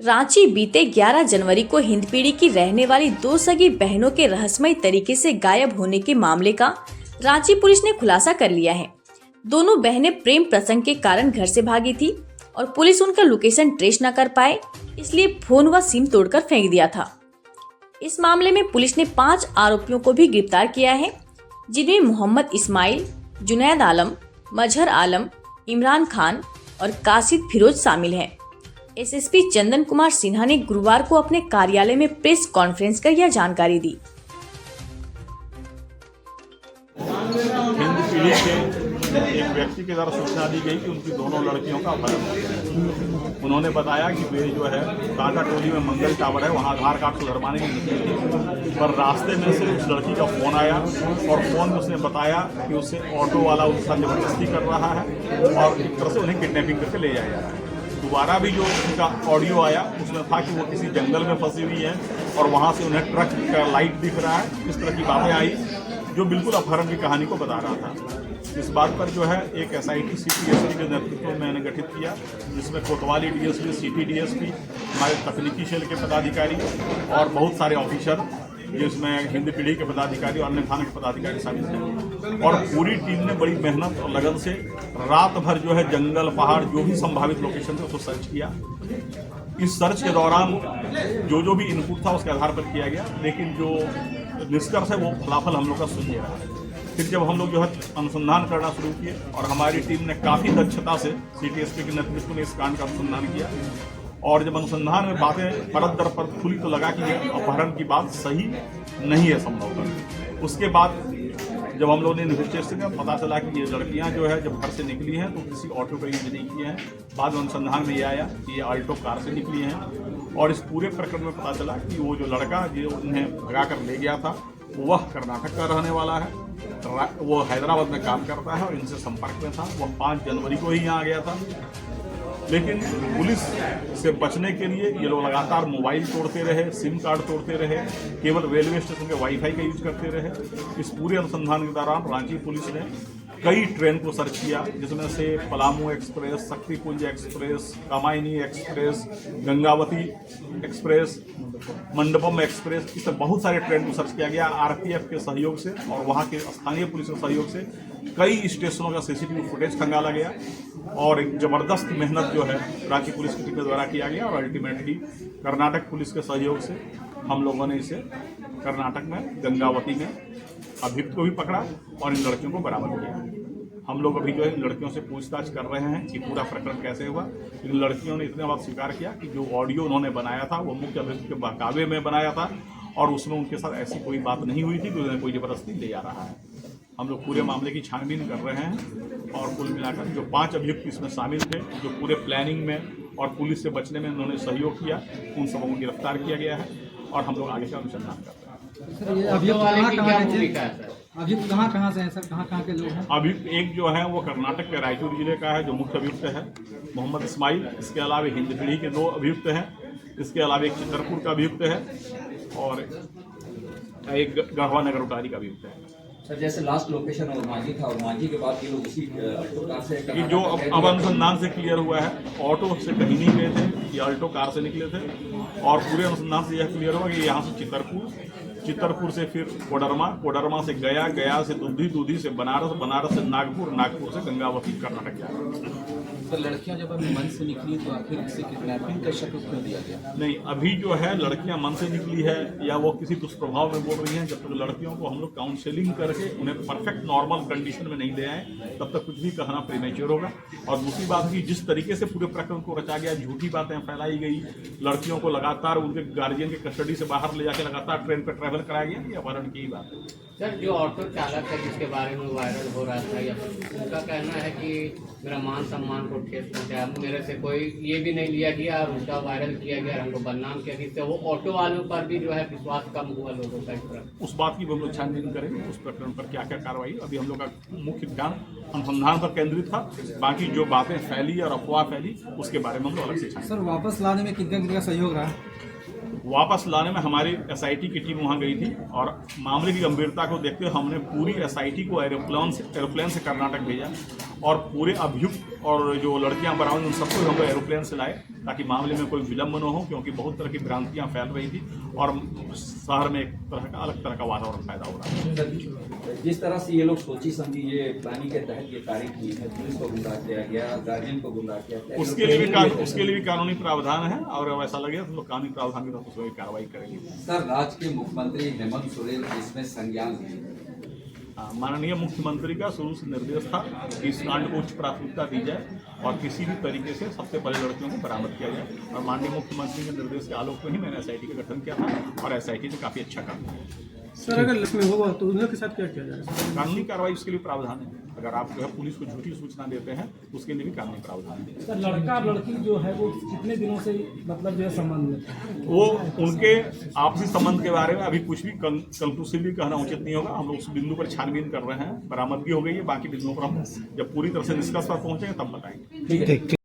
रांची बीते 11 जनवरी को हिंदपीढ़ी की रहने वाली दो सगी बहनों के रहस्यमयी तरीके से गायब होने के मामले का रांची पुलिस ने खुलासा कर लिया है। दोनों बहनें प्रेम प्रसंग के कारण घर से भागी थी और पुलिस उनका लोकेशन ट्रेस न कर पाए, इसलिए फोन व सिम तोड़कर फेंक दिया था। इस मामले में पुलिस ने 5 आरोपियों को भी गिरफ्तार किया है, जिनमें मोहम्मद इस्माइल, जुनैद आलम, मजहर आलम, इमरान खान और कासिद फिरोज शामिल हैं। एसएसपी चंदन कुमार सिन्हा ने गुरुवार को अपने कार्यालय में प्रेस कॉन्फ्रेंस कर यह जानकारी दी। हिंदपीढ़ी के एक व्यक्ति के द्वारा सूचना दी गई कि उनकी दोनों लड़कियों का अपहरण हो गया। उन्होंने बताया कि वे जो है टाटा टोली में मंगल टावर है, वहाँ आधार कार्ड सुधरवाने की निकली थी, पर रास्ते में से उस लड़की का फ़ोन आया और फ़ोन में उसने बताया कि उससे ऑटो वाला उसके साथ जबरदस्ती कर रहा है और एक तरह से उन्हें किडनैपिंग करके ले जाया जा रहा है। दोबारा भी जो उनका ऑडियो आया उसमें था कि वो किसी जंगल में फंसी हुई है और वहाँ से उन्हें ट्रक का लाइट दिख रहा है। इस तरह की बातें आई जो बिल्कुल अपहरण की कहानी को बता रहा था। इस बात पर जो है एक SIT CPSP के नेतृत्व में मैंने गठित किया, जिसमें कोतवाली DSP, सिटी DSP, हमारे तकनीकी सेल के पदाधिकारी और बहुत सारे ऑफिसर, जिसमें हिंदपीढ़ी के पदाधिकारी और अन्य थाने के पदाधिकारी शामिल थे। और पूरी टीम ने बड़ी मेहनत और लगन से रात भर जो है जंगल, पहाड़, जो भी संभावित लोकेशन थे उसको सर्च किया। इस सर्च के दौरान जो भी इनपुट था उसके आधार पर किया गया, लेकिन जो निष्कर्ष है वो फलाफल हम लोग का सुनिए रहा। फिर जब हम लोग जो है अनुसंधान करना शुरू किए और हमारी टीम ने काफ़ी दक्षता से CTSP के नेतृत्व में इस कांड का अनुसंधान किया, और जब अनुसंधान में बातें परत दर परत खुली तो लगा कि अपहरण की बात सही नहीं है संभवतः। उसके बाद जब हम लोगों ने इन्वेस्टिगेशन किया, पता चला कि ये लड़कियां जो है जब घर से निकली हैं तो किसी ऑटो का यूज नहीं किए हैं। बाद में अनुसंधान में ये आया कि ये आल्टो कार से निकली हैं, और इस पूरे प्रकरण में पता चला कि वो जो लड़का जो उन्हें भगा कर ले गया था वह कर्नाटक का रहने वाला है, वो हैदराबाद में काम करता है और इनसे संपर्क में था। वह 5 जनवरी को ही यहाँ आ गया था, लेकिन पुलिस से बचने के लिए ये लोग लगातार मोबाइल तोड़ते रहे, सिम कार्ड तोड़ते रहे, केवल रेलवे स्टेशन के वाईफाई का यूज करते रहे। इस पूरे अनुसंधान के दौरान रांची पुलिस ने कई ट्रेन को सर्च किया, जिसमें से Palamu express, Shaktipunj express, Kamayani express, Gangavati express, Mandapam express, इस तरह बहुत सारे ट्रेन को सर्च किया गया। RPF के सहयोग से और वहाँ के स्थानीय पुलिस के सहयोग से कई स्टेशनों का CCTV फुटेज खंगाला गया और एक जबरदस्त मेहनत जो है रांची पुलिस की टीम के द्वारा किया गया, और अल्टीमेटली कर्नाटक पुलिस के सहयोग से हम लोगों ने इसे कर्नाटक में गंगावती में अभियुक्त को भी पकड़ा और इन लड़कियों को बरामद किया। हम लोग अभी जो है इन लड़कियों से पूछताछ कर रहे हैं कि पूरा प्रकरण कैसे हुआ। इन लड़कियों ने इतने बात स्वीकार किया कि जो ऑडियो उन्होंने बनाया था वो मुख्य अभियुक्त के बहकावे में बनाया था और उसमें उनके साथ ऐसी कोई बात नहीं हुई थी कि उन्हें कोई जबरदस्ती ले जा रहा है। हम लोग पूरे मामले की छानबीन कर रहे हैं और कुल मिलाकर जो 5 अभियुक्त इसमें शामिल थे, जो पूरे प्लानिंग में और पुलिस से बचने में उन्होंने सहयोग किया, उन सबों को गिरफ्तार किया गया है और हम लोग आगे का अनुसंधान कर रहे हैं। अभियुक्त कहाँ से हैं सर, कहाँ के लोग हैं? अभियुक्त एक जो है वो कर्नाटक के रायचूर जिले का है, जो मुख्य अभियुक्त है मोहम्मद इस्माइल। इसके अलावा हिंदपीढ़ी के 2 अभियुक्त हैं। इसके अलावा एक चितरपुर का अभियुक्त है और एक गढ़वा नगर उटारी का अभियुक्त है। सर, जैसे लास्ट लोकेशन और मांझी था और मांझी के बाद ये लोग इसी ऑल्टो कार से, ये जो अब अनुसंधान से क्लियर हुआ है, ऑटो से कहीं नहीं गए थे, ये ऑल्टो कार से निकले थे। और पूरे अनुसंधान से यह क्लियर हुआ कि यहाँ से चितरपुर से फिर कोडरमा से गया से दूधी से बनारस से नागपुर से गंगावती कर्नाटक जा रहा। तो लड़कियां जब अभी मन से निकली तो आखिर इससे किडनैपिंग का शक क्यों दिया गया? नहीं, अभी जो है लड़कियां मन से निकली है या वो किसी दुष्प्रभाव में बोल रही हैं, जब तक लड़कियों को हम लोग काउंसलिंग करके उन्हें परफेक्ट नॉर्मल कंडीशन में नहीं ले आए तब तक कुछ भी कहना प्रीमेच्योर होगा। और दूसरी बात की, जिस तरीके से पूरे प्रकरण को रचा गया, झूठी बातें फैलाई गई, लड़कियों को लगातार उनके गार्जियन के कस्टडी से बाहर ले जाकर लगातार ट्रेन पर ट्रैवल कराया गया, ये अपहरण की ही बात है। सर, जो ऑटो चालक है जिसके बारे में वायरल हो रहा था, या उनका कहना है कि मेरा मान सम्मान को ठेस पहुंचाया, मेरे से कोई ये भी नहीं लिया गया और उसका वायरल किया गया, हमको बदनाम किया गया, इससे वो ऑटो वालों पर भी जो है विश्वास कम हुआ लोगों का। इस तरह उस बात की हम लोग छानबीन करेंगे, उस प्रकरण पर क्या क्या कार्रवाई। अभी हम लोग का मुख्य ध्यान अनुसंधान पर केंद्रित था, बाकी जो बातें फैली और अफवाह फैली उसके बारे में हम लोग अलग से छानेंगे। सर, वापस लाने में किनका सहयोग रहा? वापस लाने में हमारी एसआईटी की टीम वहां गई थी और मामले की गंभीरता को देखते हुए हमने पूरी एसआईटी को एरोप्लेन से कर्नाटक भेजा और पूरे अभियुक्त और जो लड़कियां बरामद उन सबको हम लोग एरोप्लेन से लाए ताकि मामले में कोई विलम्ब न हो, क्योंकि बहुत तरह की भ्रांतियां फैल रही थी और शहर में एक तरह का अलग तरह का वातावरण पैदा हो रहा है। जिस तरह से ये लोग सोची समझी ये प्लानिंग के तहत ये तारीख की है, पुलिस को गुमराह किया गया, गार्जियन को गुमराह किया गया, उसके लिए भी कानूनी प्रावधान है और वैसा लगे तो लोग कानूनी प्रावधान के तहत उसमें कार्रवाई करेंगे। सर, राज्य के मुख्यमंत्री हेमंत सोरेन इसमें संज्ञान लिए। माननीय मुख्यमंत्री का शुरू से निर्देश था कि इस कांड को उच्च प्राथमिकता दी जाए और किसी भी तरीके से सबसे पहले लड़कियों को बरामद किया जाए और माननीय मुख्यमंत्री के निर्देश के आलोक में ही मैंने एसआईटी का गठन किया था और एसआईटी ने काफ़ी अच्छा काम किया। सर, अगर इसमें होगा तो उन लोग के साथ क्या किया जाएगा? कानूनी कार्रवाई उसके लिए प्रावधान है। अगर आप जो है पुलिस को झूठी सूचना देते हैं उसके लिए भी कानूनी प्रावधान है। सर, लड़का और लड़की जो है वो कितने दिनों से मतलब जो है संबंध में था? वो उनके आपसी संबंध के बारे में अभी कुछ भी कंक्लूसिवली कहना उचित नहीं होगा। हम लोग उस बिंदु पर छानबीन कर रहे हैं, बरामदगी हो गई है, बाकी बिंदुओं पर हम जब पूरी तरह से निष्कर्ष पर पहुंचेंगे तब बताएंगे। ठीक है।